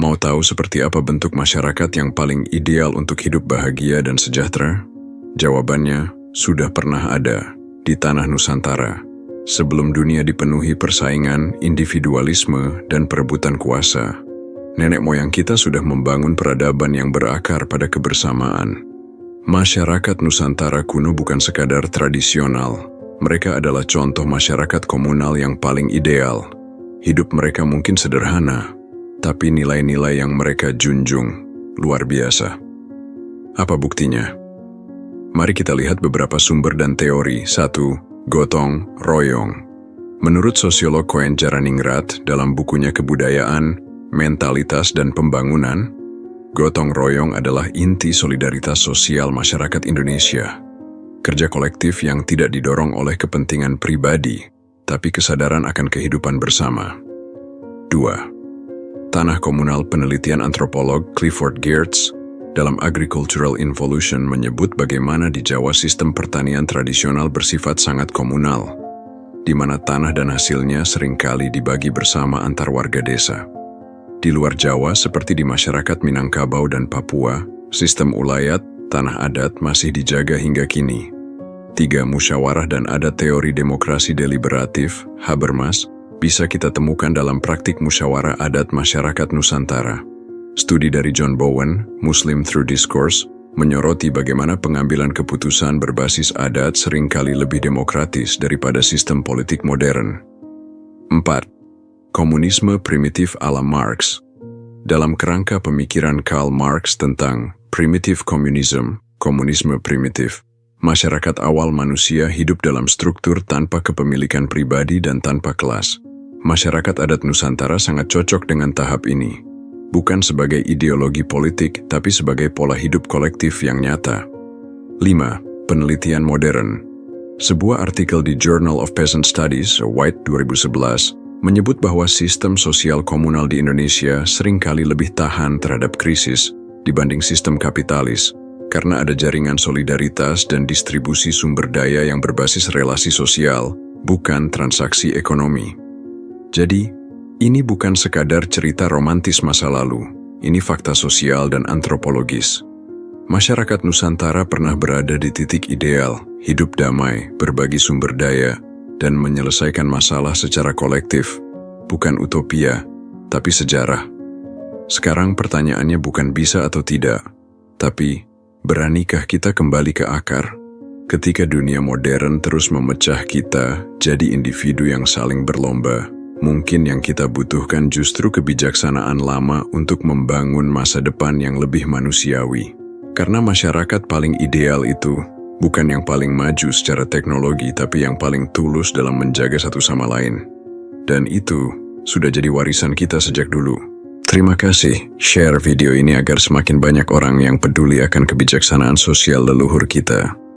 Mau tahu seperti apa bentuk masyarakat yang paling ideal untuk hidup bahagia dan sejahtera? Jawabannya sudah pernah ada di tanah Nusantara. Sebelum dunia dipenuhi persaingan, individualisme, dan perebutan kuasa, nenek moyang kita sudah membangun peradaban yang berakar pada kebersamaan. Masyarakat Nusantara kuno bukan sekadar tradisional. Mereka adalah contoh masyarakat komunal yang paling ideal. Hidup mereka mungkin sederhana, tapi nilai-nilai yang mereka junjung luar biasa. Apa buktinya? Mari kita lihat beberapa sumber dan teori. 1. Gotong royong. Menurut sosiolog Koen Jaraningrat dalam bukunya Kebudayaan, Mentalitas dan Pembangunan, gotong royong adalah inti solidaritas sosial masyarakat Indonesia. Kerja kolektif yang tidak didorong oleh kepentingan pribadi, tapi kesadaran akan kehidupan bersama. 2. Tanah komunal. Penelitian antropolog Clifford Geertz dalam Agricultural Involution menyebut bagaimana di Jawa sistem pertanian tradisional bersifat sangat komunal, di mana tanah dan hasilnya seringkali dibagi bersama antar warga desa. Di luar Jawa, seperti di masyarakat Minangkabau dan Papua, sistem ulayat, tanah adat masih dijaga hingga kini. 3. Musyawarah dan adat. Teori demokrasi deliberatif, Habermas, bisa kita temukan dalam praktik musyawarah adat masyarakat Nusantara. Studi dari John Bowen, Muslim Through Discourse, menyoroti bagaimana pengambilan keputusan berbasis adat seringkali lebih demokratis daripada sistem politik modern. 4. Komunisme primitif ala Marx. Dalam kerangka pemikiran Karl Marx tentang primitive communism, komunisme primitif, masyarakat awal manusia hidup dalam struktur tanpa kepemilikan pribadi dan tanpa kelas. Masyarakat adat Nusantara sangat cocok dengan tahap ini, bukan sebagai ideologi politik, tapi sebagai pola hidup kolektif yang nyata. 5. Penelitian modern. Sebuah artikel di Journal of Peasant Studies, White 2011, menyebut bahwa sistem sosial komunal di Indonesia seringkali lebih tahan terhadap krisis dibanding sistem kapitalis, karena ada jaringan solidaritas dan distribusi sumber daya yang berbasis relasi sosial, bukan transaksi ekonomi. Jadi, ini bukan sekadar cerita romantis masa lalu, ini fakta sosial dan antropologis. Masyarakat Nusantara pernah berada di titik ideal, hidup damai, berbagi sumber daya, dan menyelesaikan masalah secara kolektif, bukan utopia, tapi sejarah. Sekarang pertanyaannya bukan bisa atau tidak, tapi beranikah kita kembali ke akar? Ketika dunia modern terus memecah kita jadi individu yang saling berlomba, mungkin yang kita butuhkan justru kebijaksanaan lama untuk membangun masa depan yang lebih manusiawi. Karena masyarakat paling ideal itu bukan yang paling maju secara teknologi, tapi yang paling tulus dalam menjaga satu sama lain. Dan itu sudah jadi warisan kita sejak dulu. Terima kasih. Share video ini agar semakin banyak orang yang peduli akan kebijaksanaan sosial leluhur kita.